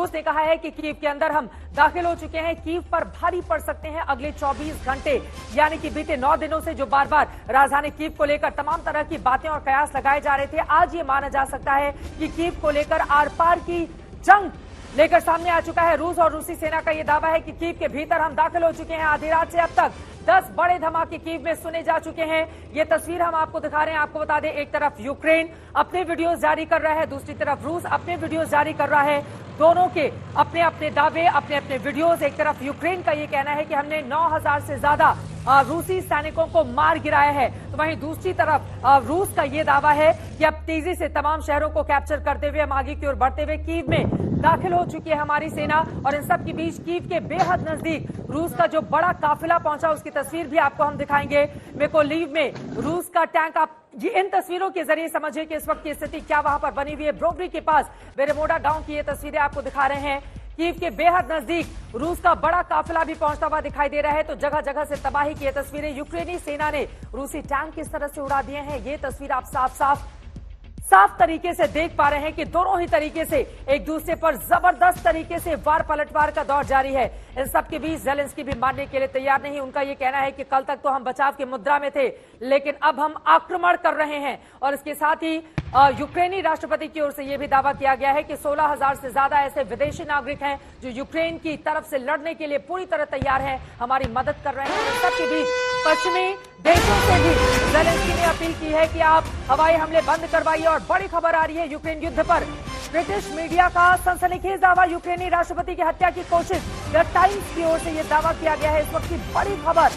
रूस ने कहा है कि कीव के अंदर हम दाखिल हो चुके हैं। कीव पर भारी पड़ सकते हैं अगले 24 घंटे, यानी कि बीते 9 दिनों से जो बार बार राजधानी कीव को लेकर तमाम तरह की बातें और कयास लगाए जा रहे थे, आज ये माना जा सकता है कि कीव को लेकर आर पार की जंग लेकर सामने आ चुका है। रूस और रूसी सेना का यह दावा है कि कीव के भीतर हम दाखिल हो चुके हैं। आधी रात से अब तक 10 बड़े धमाके कीव में सुने जा चुके हैं। ये तस्वीर हम आपको दिखा रहे हैं। आपको बता दें, एक तरफ यूक्रेन अपने वीडियोस जारी कर रहा है, दूसरी तरफ रूस अपने वीडियोस जारी कर रहा है। दोनों के अपने अपने दावे, अपने अपने वीडियोस। एक तरफ यूक्रेन का ये कहना है कि हमने 9000 से ज्यादा रूसी सैनिकों को मार गिराया है, तो वहीं दूसरी तरफ रूस का ये दावा है कि अब तेजी से तमाम शहरों को कैप्चर करते हुए हम आगे की ओर बढ़ते हुए कीव में दाखिल हो चुकी है हमारी सेना। और इन सब के बीच कीव के बेहद नजदीक रूस का जो बड़ा काफिला पहुंचा, उसकी तस्वीर भी आपको हम दिखाएंगे। मेकोलिव में रूस का टैंक, आप इन तस्वीरों के जरिए समझिए कि इस वक्त की स्थिति क्या वहां पर बनी हुई है। ब्रोवरी के पास वेरेमोडा गांव की ये तस्वीरें आपको दिखा रहे हैं। कीव के बेहद नजदीक रूस का बड़ा काफिला भी पहुंचता हुआ दिखाई दे रहा है। तो जगह जगह से तबाही की ये तस्वीरें, यूक्रेनी सेना ने रूसी टैंक किस तरह से उड़ा दिए हैं, ये तस्वीर आप साफ तरीके से देख पा रहे हैं कि दोनों ही तरीके से एक दूसरे पर जबरदस्त तरीके से वार पलटवार का दौर जारी है। इन सब के बीच ज़ेलेंस्की भी मानने के लिए तैयार नहीं। उनका यह कहना है कि कल तक तो हम बचाव की मुद्रा में थे, लेकिन अब हम आक्रमण कर रहे हैं। और इसके साथ ही यूक्रेनी राष्ट्रपति की ओर से यह भी दावा किया गया है कि 16,000 से ज्यादा ऐसे विदेशी नागरिक हैं जो यूक्रेन की तरफ से लड़ने के लिए पूरी तरह तैयार हैं, हमारी मदद कर रहे हैं। इन सब के बीच पश्चिमी देशों से भी ज़ेलेंस्की ने अपील की है कि आप हवाई हमले बंद करवाइए। और बड़ी खबर आ रही है यूक्रेन युद्ध पर। ब्रिटिश मीडिया का सनसनीखेज दावा, यूक्रेनी राष्ट्रपति की हत्या की कोशिश। द टाइम्स की ओर से यह दावा किया गया है। इस वक्त की बड़ी खबर,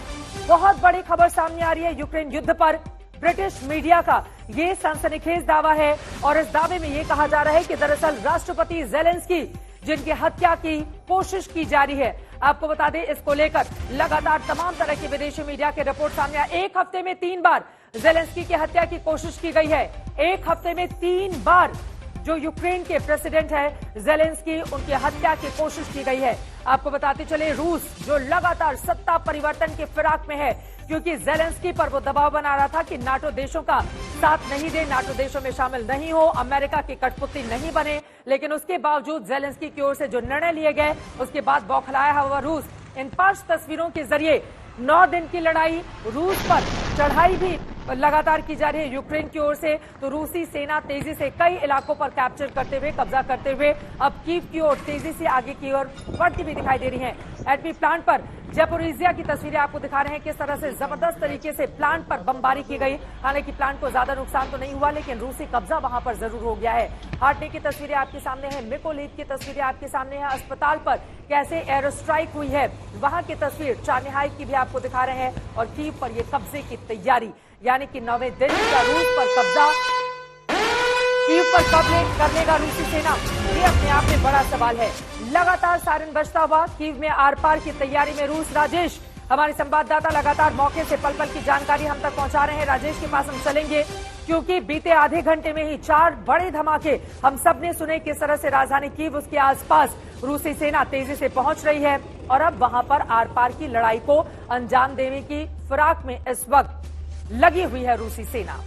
बहुत बड़ी खबर सामने आ रही है यूक्रेन युद्ध पर। ब्रिटिश मीडिया का ये सनसनीखेज दावा है और इस दावे में यह कहा जा रहा है कि दरअसल राष्ट्रपति ज़ेलेंस्की जिनकी हत्या की कोशिश की जा रही है। आपको बता दें, इसको लेकर लगातार तमाम तरह के विदेशी मीडिया के रिपोर्ट सामने आए। एक हफ्ते में 3 बार ज़ेलेंस्की की हत्या की कोशिश की गई है। एक हफ्ते में 3 बार जो यूक्रेन के प्रेसिडेंट है ज़ेलेंस्की, उनकी हत्या की कोशिश की गई है। आपको बताते चले, रूस जो लगातार सत्ता परिवर्तन के फिराक में है, क्योंकि ज़ेलेंस्की पर वो दबाव बना रहा था कि नाटो देशों का साथ नहीं दे, नाटो देशों में शामिल नहीं हो, अमेरिका की कठपुतली नहीं बने। लेकिन उसके बावजूद ज़ेलेंस्की की ओर से जो निर्णय लिए गए, उसके बाद बौखलाया हुआ रूस इन 5 तस्वीरों के जरिए 9 दिन की लड़ाई, रूस पर चढ़ाई भी लगातार की जा रही है यूक्रेन की ओर से। तो रूसी सेना तेजी से कई इलाकों पर कैप्चर करते हुए, कब्जा करते हुए अब कीव की ओर तेजी से आगे की ओर बढ़ती भी दिखाई दे रही है। एटमी प्लांट पर ज़ैपोरिज़िया की तस्वीरें आपको दिखा रहे हैं, किस तरह से जबरदस्त तरीके से प्लांट पर बमबारी की गई। हालांकि प्लांट को ज्यादा नुकसान तो नहीं हुआ, लेकिन रूसी कब्जा वहां पर जरूर हो गया है। हार्टने की तस्वीरें आपके सामने है, मिकोलिव की तस्वीरें आपके सामने है, अस्पताल पर कैसे एयर स्ट्राइक हुई है वहां की तस्वीर, चार्निहाई की भी आपको दिखा रहे हैं। और कीव पर यह कब्जे की तैयारी, यानी कि 9वें दिन का रूस पर कब्जा, कीव पर कब्जे करने का रूसी सेना, ये अपने आप में बड़ा सवाल है। लगातार सायरन बजता हुआ कीव में आर पार की तैयारी में रूस। राजेश, हमारे संवाददाता लगातार मौके से पल पल की जानकारी हम तक पहुंचा रहे हैं। राजेश के पास हम चलेंगे, क्योंकि बीते आधे घंटे में ही 4 बड़े धमाके हम सब ने सुने। किस तरह से राजधानी कीव, उसके आसपास रूसी सेना तेजी से पहुंच रही है और अब वहां पर आर पार की लड़ाई को अंजाम देने की फिराक में इस वक्त लगी हुई है रूसी सेना।